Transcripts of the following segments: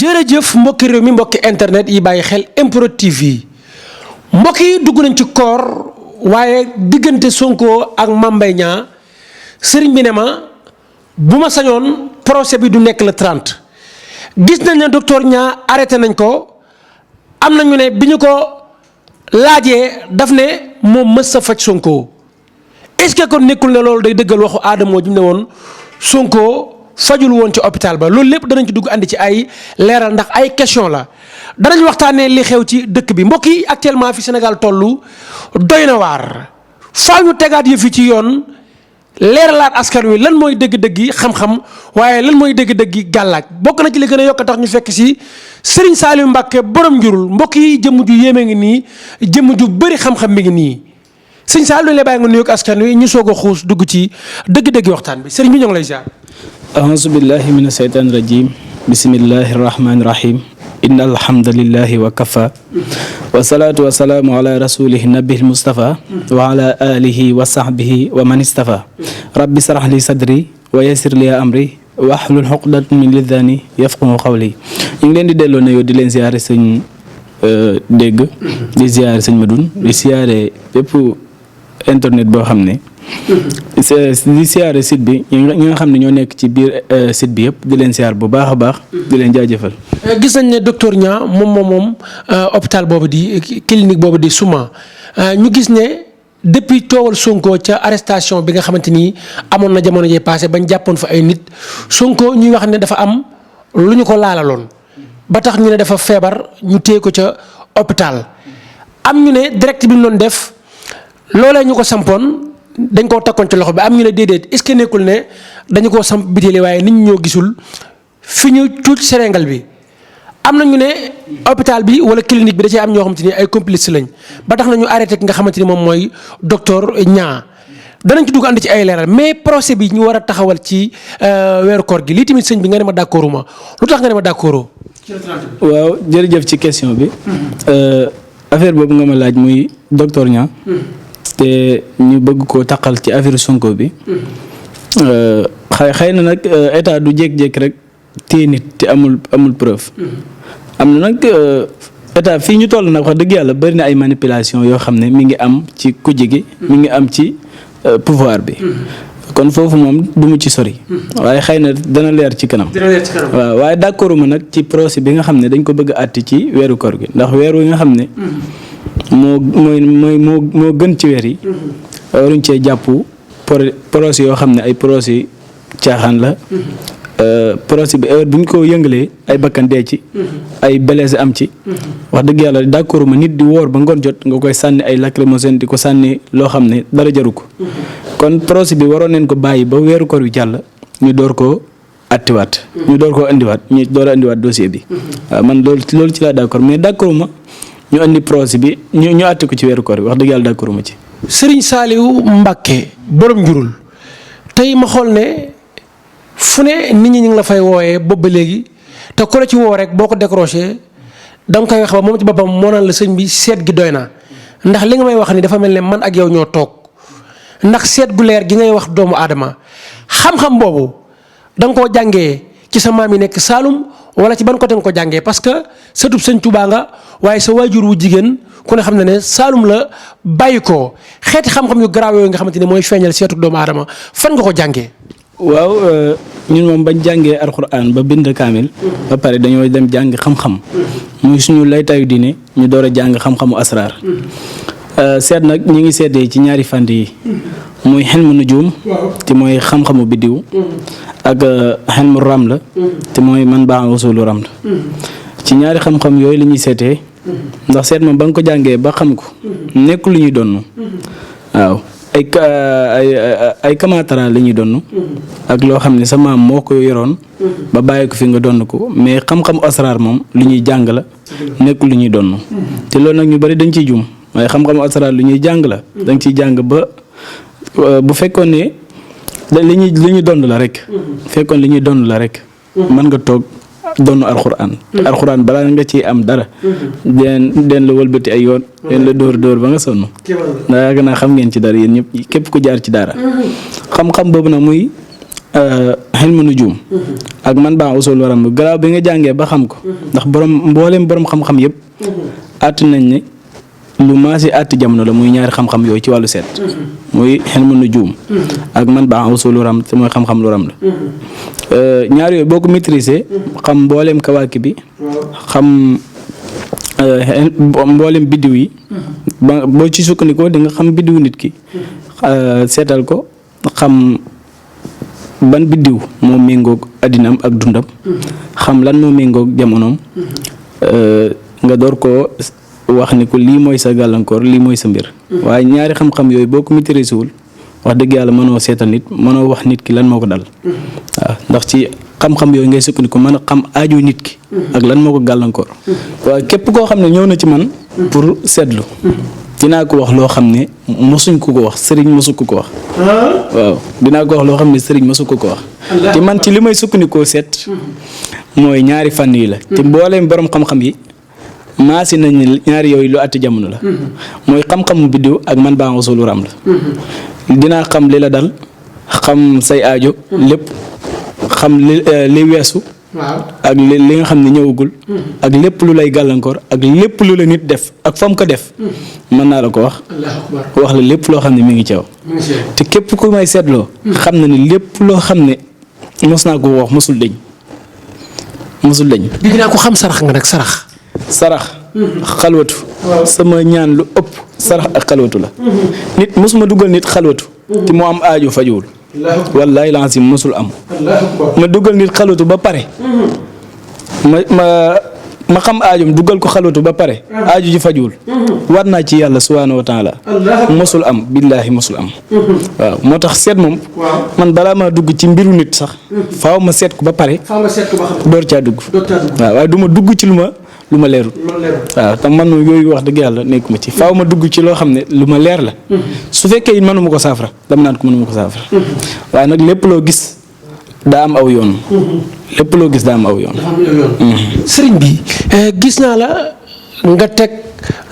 jërëjëf mbokki réew mi mbokki internet yi bàyyi xel MPROD TV mbokk yi dugg nañ ci koor waaye diggante Sonko ak Mame Mbaye Niang sëriñ bi ne ma bu ma sañoon procès bi du nekk le 30 gis nañ ne docteur Niang arrêté nañ ko am nañu ne bi ñu ko laajee daf ne moom mës sa faj Sonko est-ce que kon nekkul ne loolu day dëggal waxu Adamo ji ne woon Sonko fajul woon ci hôpital ba loolu lépp danañ ci dugg andi ci ay leeral ndax ay question la danañ waxtaanee li xew ci dëkk bi mbokk yi actuellement fi Sénégal tollu doy na waar faaw ñu tegaat yëf yi ci yoon leeralaat askan wi lan mooy dëgg-dëgg xam-xam waaye lan mooy dëgg-dëgg gàllaaj bokk na ci li gën a yokk tax ñu fekk si Serigne Saliou Mbacké borom njurul mbokk yi jëmm ju yéeme ngi nii jëmm ju bëri xam-xam mi ngi nii Serigne Saliou dañ lay bàyyi nga nuyoog askan wi ñu soog a xuus dugg ci dëgg-dëgg waxtaan bi Serigne bi ñoo ngi lay ziar. أعوذ بالله من الشيطان الرجيم بسم الله الرحمن الرحيم إن الحمد لله وكفى والصلاة والسلام على رسوله النبي المصطفى وعلى آله وصحبه ومن استفى رب اشرح لي صدري ويسر لي أمري واحلل عقدة من لساني يفقهوا قولي ñu ngi leen di delloo nuyoo di leen ziare sëñ dégg di ziare sëñ Madoune di ziare bépp internet boo xam ne di siyaare site bi ñi nga xam ne ñoo nekk ci biir site bi yëpp di leen siyaar bu baax a baax di leen jaajëfal. gis nañ ne docteur Niang moom hôpital boobu di clinique boobu di Souma ñu gis ne depuis toowal Sonko ca arrestation bi nga xamante ni amoon na jamono jee passé bañ jàppoon fa ay nit Sonko ñuy wax ne dafa am lu ñu ko laalaloon ba tax ñu ne dafa feebar ñu téye ko ca hôpital am ñu ne direct bi ñu doon def loolee ñu ko sampoon. dañ koo takkoon ci loxo bi am ñu ne déedéet est-ce que nekkul ne dañu koo samp bitéeli waaye nit ñi ñoo gisul fi ñu cuuc séréngal bi am na ñu ne hôpital bi wala clinique bi da cee am ñoo xamante ni ay complices lañ ba tax na ñu arrêté ki nga xamante ni moom mooy docteur Niang danañ ci dugg ànd ci ay leeral mais procès bi ñu war a taxawal ci weeru koor gi lii tamit sëñ bi nga ne ma d'accorduma lu tax nga ne ma d'accordoo waaw jërëjëf ci question bi affaire boobu nga ma laaj muy docteur Niang te ñu bëgg koo taqal ci affaire Sonko bi xëy na nag état du jékki-jékki rek téye nit te amul preuve am na nag état fii ñu toll nag wax dëgg yàlla bari na ay manipulation yoo xam ne mi ngi am ci kujje gi mi ngi am ci pouvoir bi kon foofu moom du mu ci sori waaye xëy na dana leer ci kanam waaw waaye d'accord ma nag ci procès bi nga xam ne dañ ko bëgg a àtti ci weeru koor gi ndax weer wi nga xam ne moo gën ci weer yi waruñ cee jàpp procès yoo xam ne ay procès caaxaan la procès bi heure bu ñu ko yëngalee ay bakkan dee ci ay blessé am ci wax dëgg yàlla d'accord ma nit di woor ba ngoon jot nga koy sànni ay lacrymogène di ko sànni loo xam ne dara jaru ko kon procès bi waroon neen ko bàyyi ba weeru koor wi jàll ñu door koo attiwaat ñu door koo indiwaat ñu door a indiwaat dossier bi waaw man loolu ci laa d'accord mais d'accord ma ñu andi procès bi ñu àtte ko ci weeru koor bi wax dëgg yàlla d'accord ma ci. Serigne Saliou Mbacké borom njurul tey ma xool ne fu ne nit ñi ñu ngi la fay wooyee boobu ba léegi te ku la ci woo rek boo ko décroché da nga koy wax ba moom ci boppam moo naan la sëñ bi seet gi doy na ndax li nga may wax ni dafa mel ne man ak yow ñoo toog ndax seet gu leer gi ngay wax doomu aadama xam-xam boobu da nga koo jàngee ci sa maam yi nekk Saloum. wala ci ban côté nga ko jàngee parce que sëtub sëñ Tuubaa nga waaye sa waajur wu jigéen ku ne xam ne ne Saalum la bàyyi ko xeeti xam-xam yu garaaw yooyu nga xamante ne mooy feeñal seetu doomu aadama fan nga ko jàngee. waaw ñun moom bañ jàngee alxuraan ba bind kaamil ba pare dañoo dem jàng xam-xam muy suñu laytaayu diine ñu door a jàng xam-xamu asraar seet nag ñi ngi seetee ci ñaari fànn yi muy xilmu nujum te mooy xam-xamu biddiw ak xilmu raml te mooy man baax usulu raml ci ñaari xam-xam yooyu la ñuy seetee ndax seet moom ba nga ko jàngee ba xam ko nekk lu ñuy donn waaw ay kamaatara la ñuy donn ak loo xam ne sa maam moo ko yoroon ba bàyyi ko fi nga donn ko mais xam-xamu asraar moom lu ñuy jàng la nekk lu ñuy donn te loolu nag ñu bari dañ ciy jum waaye xam-xamu asraar lu ñuy jàng la dañ ciy jàng ba bu fekkoon ne li ñuy donn la rek fekkoon li ñuy donn la rek mën nga toog donn alxuraan alxuraan balaa nga ciy am dara den la wëlbati ay yoon den la dóor ba nga sonn ndax yàgg naa xam ngeen ci dara yéen ñëpp képp ku jaar ci dara xam-xam boobu nag muy xilmu nujum ak man baa usul waram garaaw bi nga jàngee ba xam ko ndax mbooleem borom xam-xam yëpp àtt nañ ne lu maasi àtt jamono la muy ñaari xam-xam yooyu ci wàllu seet muy xilmu nujum ak man baa usul waram te mooy xam-xam lu ram la ñaar yooyu boo ko maîtriser xam mbooleem kawaaki bi xam mboolem biddiw yi boo ci sukkandikoo di nga xam biddiw nit ki seetal ko xam ban biddiw moo méngoog addinaam ak dundam xam lan moo méngoog jamonoom nga door koo wax ni ko lii mooy sa gàllankoor lii mooy sa mbir waaye ñaari xam-xam yooyu boo ko maîtriser wul wax dëgg yàlla mënoo seetal nit mënoo wax nit ki lan moo ko dal waaw ndax ci xam-xam yooyu ngay sukkandiku mën a xam aajo nit ki ak lan moo ko gàllankoor waaye képp koo xam ne ñëw na ci man pour seetlu dinaa ko wax loo xam ne mosuñ ko wax sëriñ mosu ko wax waaw dinaa ko wax loo xam ne sëriñ mosu ko wax te man ci li may sukkandikoo seet mooy ñaari fànn yi la te mbooleem borom xam-xam yi maasi nañ ñaari yooyu lu àtt jamono la mooy xam-xamu biddiw ak man baa usulu ram la dinaa xam li la dal xam say aajo lépp xam li weesu ak li nga xam ne ñëwagul ak lépp lu lay gàllankoor ak lépp lu la nit def ak fam ko def mën naa la ko wax la lépp loo xam ne mi ngi ci yow te képp ku may seetloo xam na ni lépp loo xam ne mos naa ko wax mosul deñ dégg naa ko xam sarax nga nag sarax xalwatu sama ñaan lu ëpp sarax ak xalwatu la nit mosuma dugal nit xalwatu te moo am aajo fajuwul wallahi lancim mosul am ma dugal nit xalwatu ba pare ma xam aajum dugal ko xalwatu ba pare aaju ji fajuwul war naa ci yàlla subhaanahu wa taala mosul am billaahi mosul am waaw moo tax seet moom man balaa maa dugg ci mbiru nit sax faaw ma seet ko ba pare door caa dugg waaw waaye du ma dugg ci lu ma leerul waaw tam man yooyu wax dëgg yàlla nekkuma ci faaw ma dugg ci loo xam ne lu ma leer la su fekkee it mënuma ko saafara dama naan ko mënuma ko saafara waaye nag lépp loo gis daa am aw yoon lépp loo gis daa am aw yoon sëriñ bi gis naa la nga teg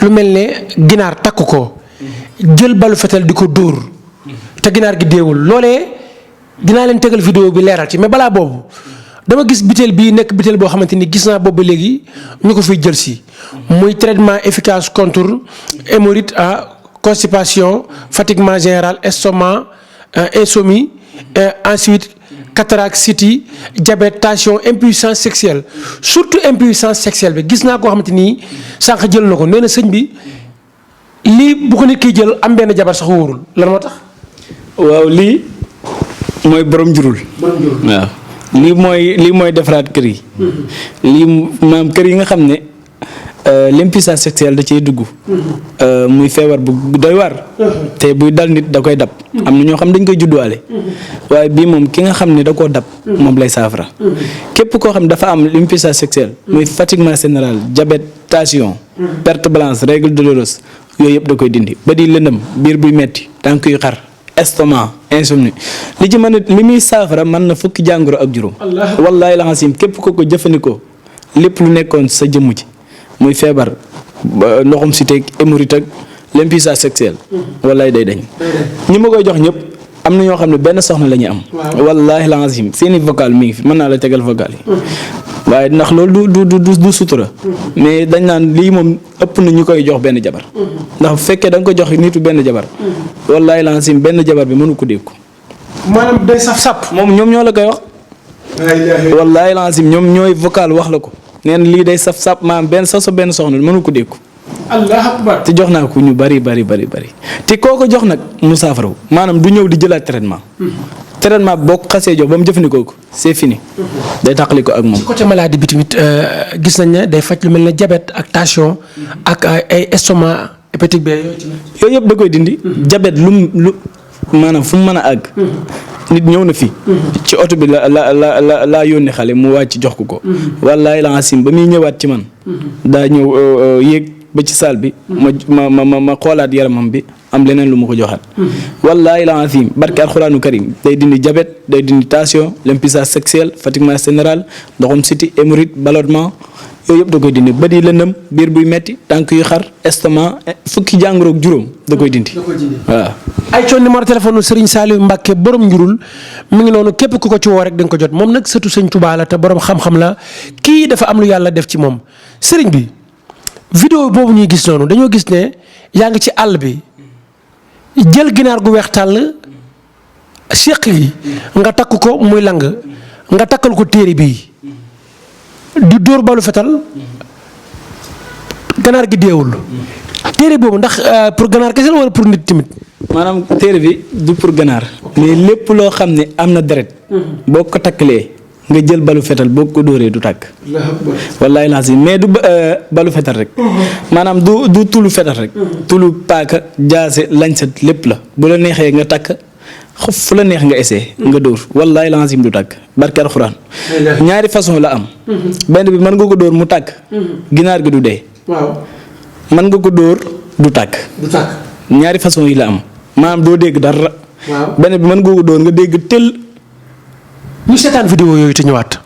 lu mel ne ginaar takk ko jël balu fetal di ko dóor te ginaar gi deewul loolee dinaa leen tegal vidéo bi leeral ci mais balaa boobu dama gis butéel bii nekk butéel boo xamante ni gis naa boobu ba léegi ñu ko fiy jël si muy traitement efficace contre hémorroïde constipation fatiguement général estomac insomnie ensuite cataracte cystite diabète tension impuissance sexuelle surtout impuissance sexuelle bi gis naa koo xamante ni sànq jël na ko nee na sëñ bi lii bu ko nit kiy jël am benn jabar sax wóorul lan moo tax. waaw lii mooy borom jurul. waaw lii mooy defaraat kër yi. lii maam kër yi nga xam ne l'impuissance sexuelle da cee dugg. muy feebar bu doy war. te buy dal nit da koy dab. am na ñoo xam dañ koy judduwaale. waaye bii moom ki nga xam ne da koo dab. moom lay saafara. képp koo xam dafa am l'impuissance sexuelle. muy fatiguement général diabète tension. perte blanche règle douloureuse yooyu yëpp da koy dindi ba di lëndëm biir buy metti tànk yu xar estomac insomnie li ci mën a li muy saafara mën na fukki jàngoro ak juróom. wallaahi la xasim képp ko jëfandikoo lépp lu nekkoon sa jëmm ji. muy feebar ndoxum si teg hémorroïde ak l'impuissance sexuelle wallaay day dañ ñi ma koy jox ñëpp am na ñoo xam ne benn soxna la ñuy am wallaahi lazim seeni vocal mi ngi fi mën naa la tegal vocal yi waaye ndax loolu du sutura mais dañ naan lii moom ëpp na ñu koy jox benn jabar ndax bu fekkee da nga ko jox nitu benn jabar wallaahi lazim benn jabar bi mënu ko dégg ko maanaam day saf-sap moom ñoom ñoo la koy wax wallaahi lazim ñoom ñooy vocal wax la ko neen lii day saf-sap maam benn soxna mënu ko dégg ko allah akbar te jox naa ko ñu bari te koo ko jox nag mu saafaraw maanaam du ñëw di jëlaat traitement boo ko xasee jox ba mu jëfandikoo ko c'est fini day tàqali ko ak moom. côté maladie bi tamit gis nañ ne day faj lu mel ne diabète ak tension ak ay estomac hépatique B yooyu yëpp da koy dindi. diabète lu maanaam fu mu mën a àgg. nit ñëw na fi. ci oto bi laa yónni xale mu wàcc jox ko. wallaahi la asim ba muy ñëwaat ci man. daa ñëw yéeg ba ci saal bi. ma xoolaat yaramam bi am leneen lu ma ko joxaat. wallaahi la asim barke alxuraanu karim day dindi diabète day dindi tension l'impuissance sexuelle fatiguement général ndoxum siti hémorroïde ballonnement yooyu yëpp da koy dindi bët yi lëndëm biir buy metti tànk yu xar estomac fukki jàngoro ak juróom da koy dindi. waaw. ay coon numéro téléphone Serigne Saliou Mbacke borom njurul mi ngi noonu képp ku ko ci woo rek da nga ko jot moom nag sëtu sëñ Touba la te borom xam-xam la kii dafa am lu yàlla def ci moom Serigne bi. vidéo boobu ñuy gis noonu dañoo gis ne yaa ngi ci àll bi jël ginaar gu weex tàll séq yi nga takk ko muy lang nga takkal ko téere bii di dóor balu fetal ganaar gi deewul téere boobu ndax pour ganaar kese la wala pour nit tamit. maanaam téere bi du pour ganaar. mais lépp loo xam ne am na deret. boo ko takkalee nga jël balu fetal boo ko dóoree du tàkk. wallaay laa si mais du balu fetal rek. maanaam du tulu fetal rek. tulu paaka jaase lañset lépp la bu la neexee nga takk fu la neex nga essayé. nga dóor wallaay laa si du tàkk barke alxuraan. ñaari façon la am. benn bi mën nga ko dóor mu tàkk. ginaar gi du dee. waaw. mën nga ko dóor du tàkk. ñaari façon yi la am maanaam doo dégg dara. waaw benn bi mën nga ko dóor nga dégg tël. ñu seetaan vidéo yooyu te ñëwaat.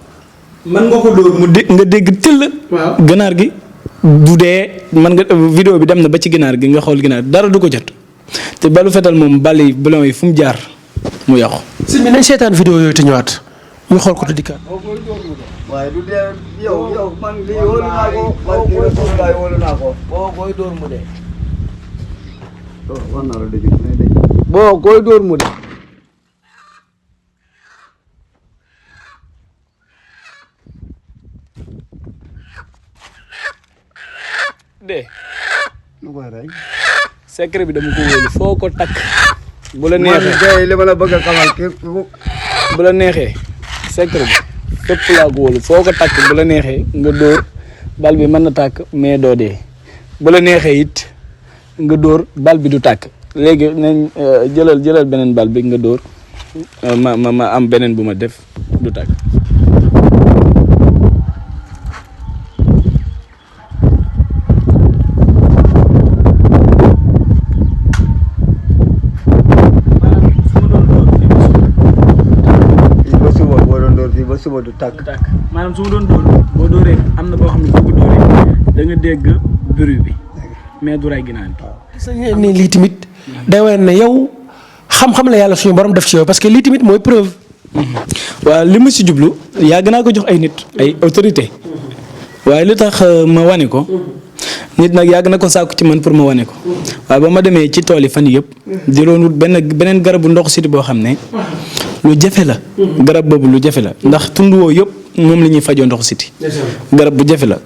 mën nga ko dóor nga dégg tëll. waaw ganaar gi du dee mën nga vidéo bi dem na ba ci ginaar gi nga xool ginaar dara du ko jot te balu fetal moom bal yi ballon yi fu mu jaar mu yàqu. sëñ bi nañ seetaan vidéo yooyu te ñëwaat ñu xool ko te dikkaat. waaye du dee yow man lii wóolu naa ko man kii Rasulullah wóolu naa ko boo koy dóor mu dee. wax naa la dëgg boo koy dóor mu dee. de lu koy rey. secret bi dama ko wóolu foo ko takk. bu la man neexee kay li ma la bëgg a xamal képp bu la neexee secret bi fépp laa ko wóolu foo ko takk bu la neexee nga dóor bal bi mën na tàkk mais doo dee bu la neexee it nga dóor bal bi du tàkk léegi nañ jëlal beneen bal bi nga dóor ma am beneen bu ma def du tàkk. ba suba du tàkk. maanaam su ma doon dóor boo dóoree am na boo xam ne boo ko dóoree da nga dégg bruit bi mais du ray ginaar gi. sañ ne lii tamit day wane ne yow xam-xam la yàlla suñu borom def ci yow parce que lii tamit mooy preuve. waaw li ma si jublu yàgg naa ko jox ay nit ay autorité waaye li tax ma wane ko nit nag yàgg na ko sàkku ci man pour ma wane ko waaye ba ma demee ci tool yi fan yëpp di doon wut beneen garabu ndox siti boo xam ne lu jafe la. garab boobu lu jafe la ndax tund woo yëpp moom la ñuy fajoo ndoxu siti garab bu jafe la.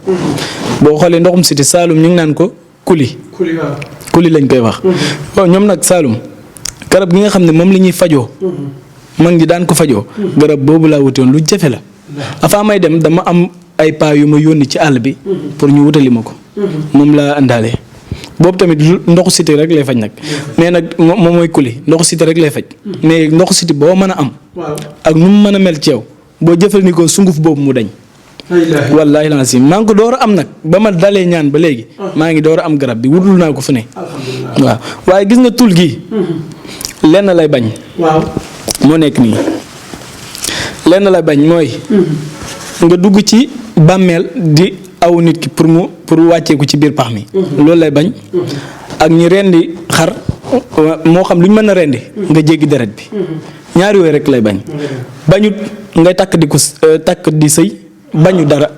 boo xoolee ndoxum siti Saalum ñu ngi naan ko kuli. kuli lañ koy wax. waaw ñoom nag Saalum garab gi nga xam ne moom la ñuy fajoo. mag ñi daan ko fajoo. garab boobu laa wutoon lu jafe la. avant may dem dama am ay paa yu ma yónni ci àll bi. pour ñu wutali ma ko. moom laa àndaale. boobu tamit ndoxu siti rek lay faj nag. mais nag moom mooy kuli ndoxu siti rek lay faj. mais ndoxu siti boo mën a am. ak nu mu mën a mel ci yow boo jëfandikoo sunguf boobu mu dañ. wallaahi la si maa ngi ko door a am nag ba ma dalee ñaan ba léegi. maa ngi door a am garab bi wutul naa ko fu ne. waaw waaye gis nga tul gii. lenn lay bañ. waaw moo nekk nii lenn lay bañ mooy. nga dugg ci bàmmeel di aw nit ki pour wàcceeku ci biir pax mi. loolu lay bañ. ak ñi rendi xar moo xam lu ñu mën a rendi. nga jéggi deret bi. ñaar yooyu rek lay bañ. bañut ngay takk di sëy bañu dara.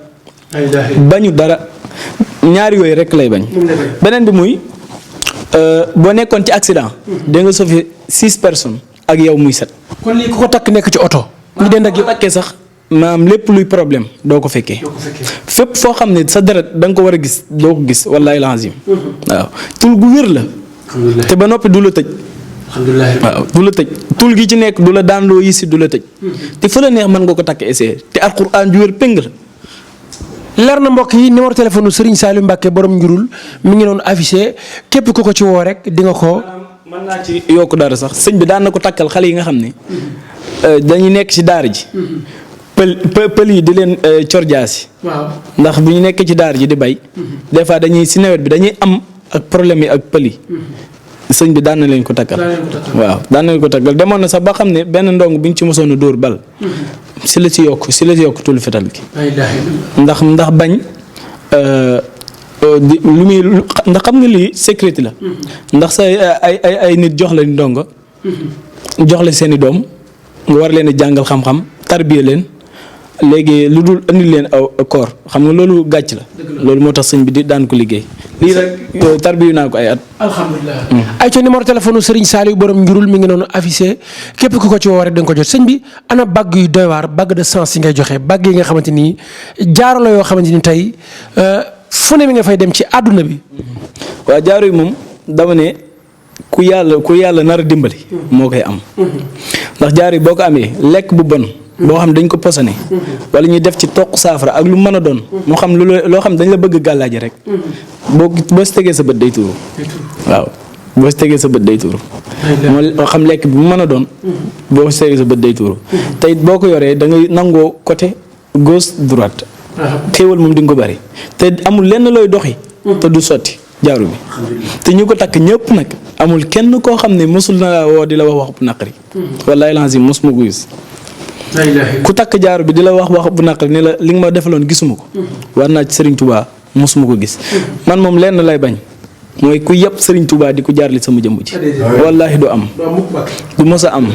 bañu dara ñaar yooyu rek lay bañ. beneen bi muy boo nekkoon ci accident. da nga sauver 6 personnes ak yow muy 7. kon lii ku ko takk nekk ci oto. ñu dend ak yow takkee sax maam lépp luy problème doo ko fekkee. fépp foo xam ne sa deret da nga ko war a gis doo ko gis wallaahi lazim. waaw tul gu wér la. te ba noppi du la tëj. waaw du la tëj tul gi ci nekk du la daanloo yi si du la tëj. te fa la neex mën nga ko takk essayé te alxuraan ju wér péng la. leer na mbokk yi numéro téléphone Serigne Saliou Mbacke borom njurul mi ngi noonu affiché képp ku ko ci woo rek di nga ko. mën naa ci yokk dara sax sëñ bi daan na ko takkal xale yi nga xam ne dañuy nekk ci daara ji. pël yi di leen corjaasi. waaw ndax bu ñu nekkee ci daara ji di bay. des fois dañuy si nawet bi dañuy am ak problème yi ak pël yi. sëñ bi daan na leen ko takkal. waaw daan na leen ko takkal demoon na sax ba xam ne benn ndong bi ñu ci mosoon a dóor bal. si la si yokk tulu fetal gi. ndax bañ lu muy ndax xam nga lii sécurité la. ndax sa ay nit jox la ndongo. jox la seeni doom nga war leen a jàngal xam-xam tarbiya leen léegi lu dul indi leen aw koor xam nga loolu gàcc la. loolu moo tax sëñ bi di daan ko liggéey. lii rek tarbiyu naa ko ay at. alhamdulilah. ay ca numéro téléphone Serigne Saliou borom njurul mi ngi noonu affiché képp ku ko ci woo rek da nga ko jot sëñ bi ana bagg yu doy waar bagg de sens yi ngay joxe bagg yi nga xamante ni jaaro la yoo xamante ni tey fu ne mi nga fay dem ci àdduna bi. waaw jaaro yi moom dama ne ku yàlla nar a dimbali. moo koy am. ndax jaaro yi boo ko amee lekk bu bon. boo xam dañ ko posone wala ñuy def ci toq saafara ak lu mën a doon. moo xam loo xam dañ la bëgg gàllaaji rek. boo si tegee sa bët day tuuru. waaw boo si tegee sa bët day tuuru. moo xam lekk bi mu mën a doon. boo si tegee sa bët day tuuru. te it boo ko yoree da ngay nangoo côté gauche droite. xéewal moom di nga ko bari. te amul lenn looy doxi. te du sotti jaaru bi. te ñu ko takk ñëpp nag amul kenn koo xam ne mosul na la woo di la wax wax bu naqari. wallaahi lazim mos ma ko gis. ku takk jaaru bi di la wax bu naqari ne la li nga ma defaloon gisuma ko. war naa ci Serigne Touba mosuma ko gis. man moom lenn lay bañ mooy ku yëpp Serigne Touba di ko jaarli sama jëmb ci. wallaahi du am. du mos a am.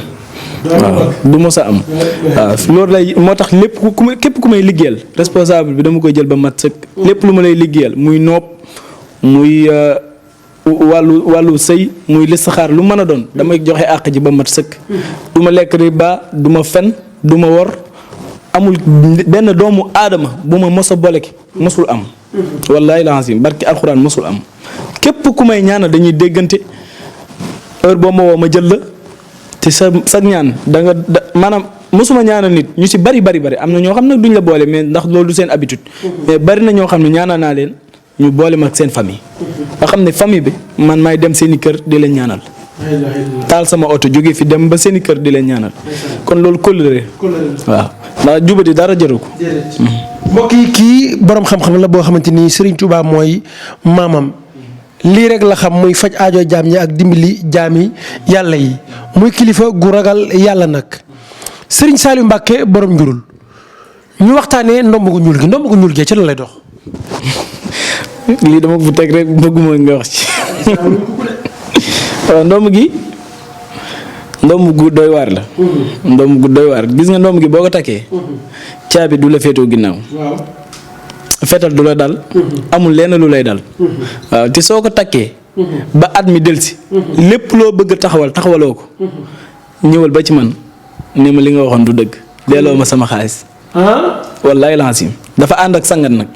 waaw du mos a am. waaw loolu lay moo tax képp ku may liggéeyal responsable bi dama koy jël ba mat sëkk. lépp lu ma lay liggéeyal muy nopp muy wàllu sëy muy listixaar lu mën a doon damay joxe àq ji ba mat sëkk. du ma lekk riba du ma fen du ma wor amul benn doomu aadama bu ma mos a boleki mosul am. wallaahi laazim barki alxuraan mosul am. képp ku may ñaanal dañuy déggante heure boo ma woo ma jël la te sa ñaan maanaam mosuma ñaanal nit ñu si bari am na ñoo xam ne duñ la boole mais ndax loolu du seen habitude. mais bari na ñoo xam ne ñaanal naa leen ñu boole ma ak seen famille. nga xam ne famille bi man maay dem seeni kër di leen ñaanal. taal sama oto jóge fi dem ba seeni kër di leen ñaanal. kon loolu kóllëre waaw ndax jubati dara jëru ko. mbokk yi kii borom xam-xam la boo xamante ni Serigne Touba mooy maamam lii rek la xam muy faj aajo jaam ñi ak dimbali jaami yàlla yi muy kilifa gu ragal yàlla nag Serigne Saliou Mbacke borom njurul ñu waxtaanee ndomb gu ñuul gi ci lan lay dox. lii dama ko fi teg rek bëgguma nga wax ci. waaw ndomb gu doy waar la. ndomb gu doy waar gis nga ndomb gi boo ko takkee. caabi du la féetoo ginnaaw. fetal du la dal. amul lenn lu lay dal. waaw te soo ko takkee. ba at mi delsi lépp loo bëgg taxawaloo ko. ñëwal ba ci man ne ma li nga waxoon du dëgg. delloo ma sama xaalis. wallaahi lancim dafa ànd ak sangat nag.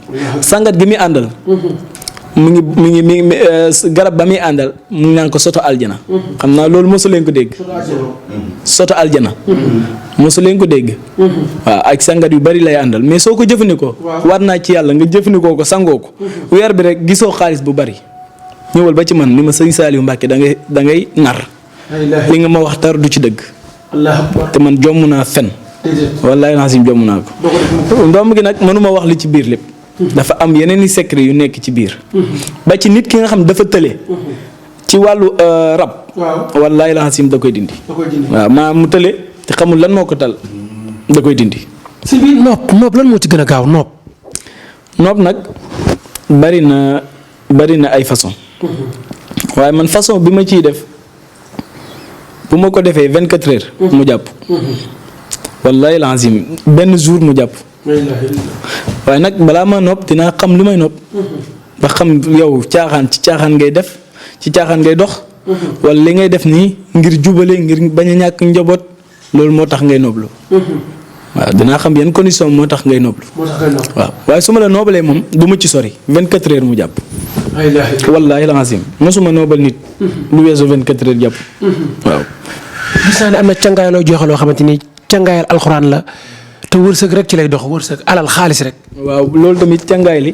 sangat gi muy àndal. mu ngi garab ba muy àndal mu ngi naan ko soto aljana. xam naa loolu mosu leen ko dégg. soto aljana. mosu leen ko dégg. waaw ak sangat yu bari lay àndal mais soo ko jëfandikoo. war naa ci yàlla nga jëfandikoo ko sangoo ko. weer bi rek gisoo xaalis bu bari. ñëwal ba ci man ni ma sëñ Saliou Mbacke da ngay nar. li nga ma wax tar du ci dëgg. te man jomm naa fen. wallaahi naa si jomm naa ko. ndomb gi nag mënuma wax li ci biir lépp. dafa am yeneen i secret yu nekk ci biir. ba ci nit ki nga xam dafa tële. ci wàllu rab. wallaahi laa xam da koy dindi. waaw maa mu tële te xamul lan moo ko tal da koy dindi. si biir nopp lan moo ci gën a gaaw nopp. nopp nag bari na ay façon waaye man façon bi ma ciy def bu ma ko defee 24 heures. mu jàpp. wallaahi laa xam benn jour mu jàpp. waaye nag balaa ma nopp dinaa xam lu may nopp. ba xam yow caaxaan ngay def ci caaxaan ngay dox. wala li ngay def nii ngir jubale ngir bañ a ñàkk njaboot loolu moo tax ngay noblu. waaw dinaa xam yan condition moo tax ngay noblu. waaw waaye su ma la noobalee moom du ma ci sori 24 heures mu jàpp. wallaahi lazim mosuma noobal nit. lu weesu 24 heures jàpp. waaw. gis naa ne am na càngaay loo joxe loo xamante ni càngaayal alxuraan la. te wërsëg rek ci lay dox wërsëg alal xaalis rek. waaw loolu tamit càngaay li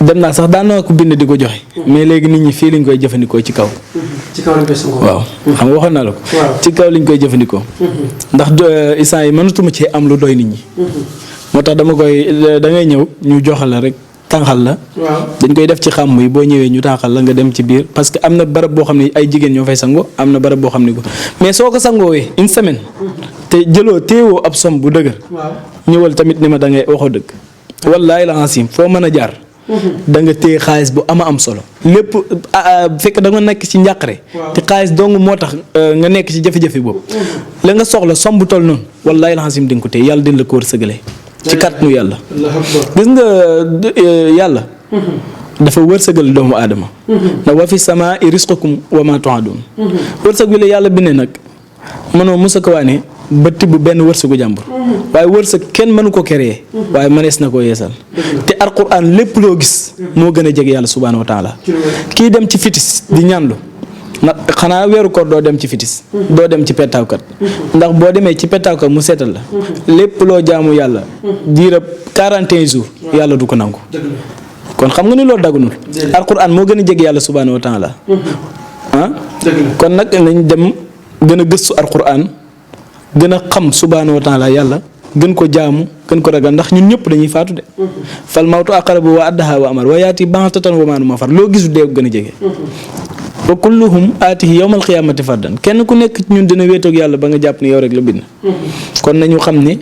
dem naa sax daan naa ko bind di ko joxe. mais léegi nit ñi fii lañ koy jëfandikoo ci kaw. ci kaw lañ koy sangoo. waaw xam nga waxoon naa la ko. ci kaw lañ koy jëfandikoo. ndax instant yi mënatuma cee am lu doy nit ñi. moo tax da ngay ñëw ñu jox la rek tànqal la. waaw dañ koy def ci xàmm yi boo ñëwee ñu tànqal la nga dem ci biir parce que am na barab boo xam ne ay jigéen ñoo fay sango am na barab boo xam ne ko mais soo ko sangoowee une semaine te jëloo téewoo ab som bu dëgër. waaw ñëwal tamit ni ma da ngay waxoo dëgg. wallaahi la asim foo mën a jaar. da nga téye xaalis bu am solo. lépp fekk da nga nekk ci njàqare. te xaalis dong moo tax nga nekk ci jafe-jafe boobu. la nga soxla som bu toll noonu wallaahi la asim di nga ko téye yàlla dina la ko wërsëgalee. ci kàttanu yàlla. gis nga yàlla. dafa wërsëgal doomu aadama. ndax wa fi samaa risqukum wa ma tuadun. wërsëg bi la yàlla bindee nag mënoo mos a ko waane ba tibb benn wërsëgu jàmbur. waaye wërsëg kenn mënu ko créer. waaye mënees na koo yeesal. te alquran lépp loo gis. moo gën a jege yàlla subhaanahu wa taala. kii dem ci fitis di ñaanlu. xanaa weeru koor doo dem ci fitis. doo dem ci pettaawkat. ndax boo demee ci pettaawkat mu seetal la. lépp loo jaamu yàlla. diirab 41 jours. yàlla du ko nangu. kon xam nga ni loolu dagunul. alquran moo gën a jege yàlla subhaanahu wa taala. kon nag nañ dem gën a gëstu alquran. gën a xam subhaanahu wa taala yàlla gën ko jaamu gën ko ragal ndax ñun ñëpp dañuy faatu de. fal mawtu aqrabu wa addaha wa amar wa yaati baxtatan wa maanu ma far loo gisu dee gën a jege. wa kulluhum aatihi yawmal qiyaamati fardan kenn ku nekk ñun dina wéetoog yàlla ba nga jàpp ni yow rek la bind. kon nañu xam ne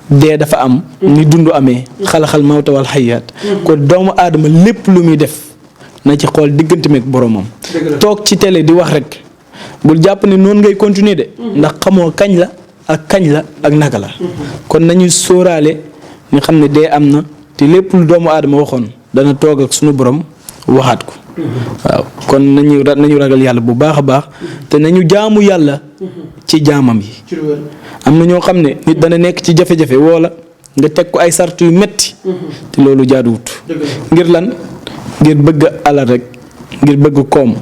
dee dafa am. ni dund amee. xalaxal mawta wal xayaat. kon doomu aadama lépp lu muy def na ci xool diggante meeg boromam. toog ci télé di wax rek bul jàpp ne noonu ngay continuer de. ndax xamoo kañ la. ak kañ la ak naka la. kon nañuy sóoraale ñu xam ne dee am na te lépp lu doomu aadama waxoon dana toog ak sunu borom waxaat ko. waaw kon nañu ragal yàlla bu baax a baax te nañu jaamu yàlla ci jaamam yi. am na ñoo xam ne nit dana nekk ci jafe-jafe woola nga teg ko ay sart yu metti te loolu jaaduwut. ngir lan ngir bëgg alal rek ngir bëgg koom.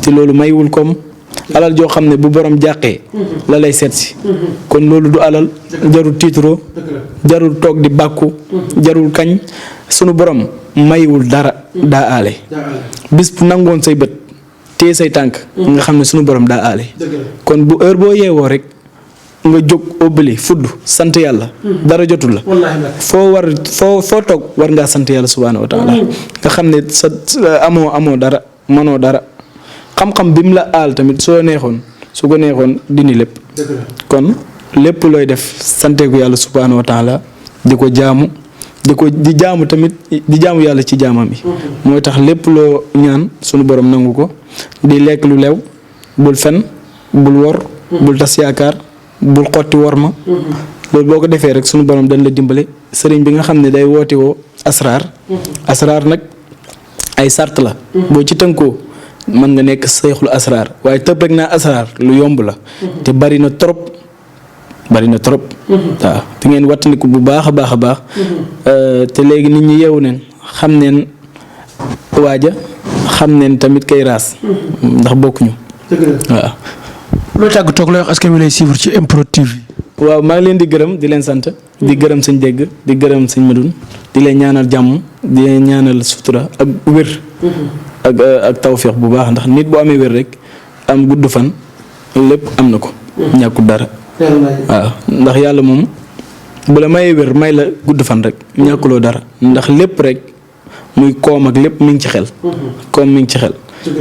te loolu maywul koom. alal joo xam ne bu borom jàqee la lay seet si. kon loolu du alal jarul tiitro jarul toog di bàkku jarul kañ sunu borom mayiwul dara daa aale. bis bu nangoon say bët téye say tànk nga xam ne sunu borom daa aale. kon bu heure boo yeewoo rek nga jóg óbbali fudd sant yàlla dara jotul la. foo toog war ngaa sant yàlla subhaanahu wa taala nga xam ne sa amoo dara mënoo dara. xam-xam bi mu la aal tamit su ko neexoon dindi lépp. kon lépp looy def santeeku yàlla subhaanahu wa taala di ko jaamu di jaamu tamit di jaamu yàlla ci jaamam yi. mooy tax lépp loo ñaan sunu borom nangu ko di lekk lu lew bul fen bul wor bul tas yaakaar bul xotti wor ma. loolu boo ko defee rek sunu borom dañ la dimbale sëriñ bi nga xam ne day woote woo asraar. asraar nag ay sart la. boo ci tënkoo. mën nga nekk seexul asraar waaye tëb rek naa asraar lu yomb la. te bari na trop. waaw te ngeen wattandiku bu baax a baax. te léegi nit ñi yeewu neen xam neen waaja xam neen tamit kay raas. ndax bokkuñu. waaw. loo tàgg toog lay wax askan wi lay suivre ci MPROD TV. waaw maa ngi leen di gërëm di leen sant di gërëm sëñ dégg di gërëm sëñ Madoune di leen ñaanal jàmm di leen ñaanal sutura ak wér. ak tawféex bu baax ndax nit bu amee wér rek am gudd fan lépp am na ko. ñàkkul dara. waaw ndax yàlla moom bu la mayee wér may la gudd fan rek ñàkkuloo dara ndax lépp rek muy koom ak lépp mi ngi ci xel. koom mi ngi ci xel.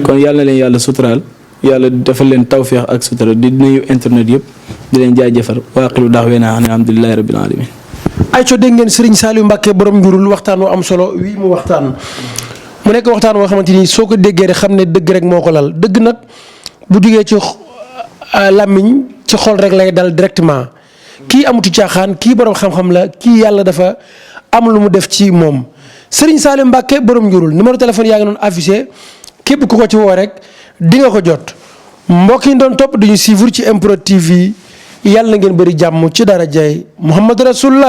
kon yàlla na leen yàlla suturaal yàlla defal leen tawféex ak sutura di nuyu internet yëpp di leen jaajëfal waaqilu da'waanaa alhamdulillahi rabbil alamin. ayca dégg ngeen Serigne Saliou Mbacké borom njurul waxtaan wu am solo wii mu waxtaan. mu nekk waxtaan woo xamante ni soo ko déggee rek xam ne dëgg rek moo ko lal dëgg nag bu jugee ci làmmiñ ci xol rek lay dal directement kii amutu caaxaan kii borom xam-xam la kii yàlla dafa am lu mu def ci moom. Serigne Saliou Mbacké borom njurul numéro téléphone yaa ngi doon affiché képp ku ko ci woo rek di nga ko jot mbokk yi doon topp duñu suivre ci MPROD TV yàlla na ngeen bëri jàmm ci dara jaay Muhammad Rasulullah.